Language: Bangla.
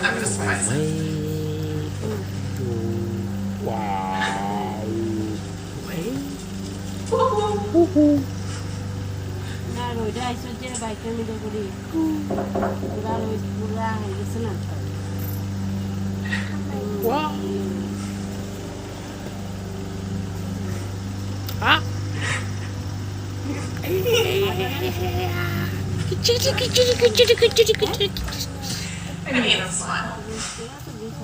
I'm just surprised. Wow. না ওইটা আইসে বাইকের মধ্যে করি পুরা ওই পুরা হয়ে গেছে না Wow. Ah. I mean, it's fun.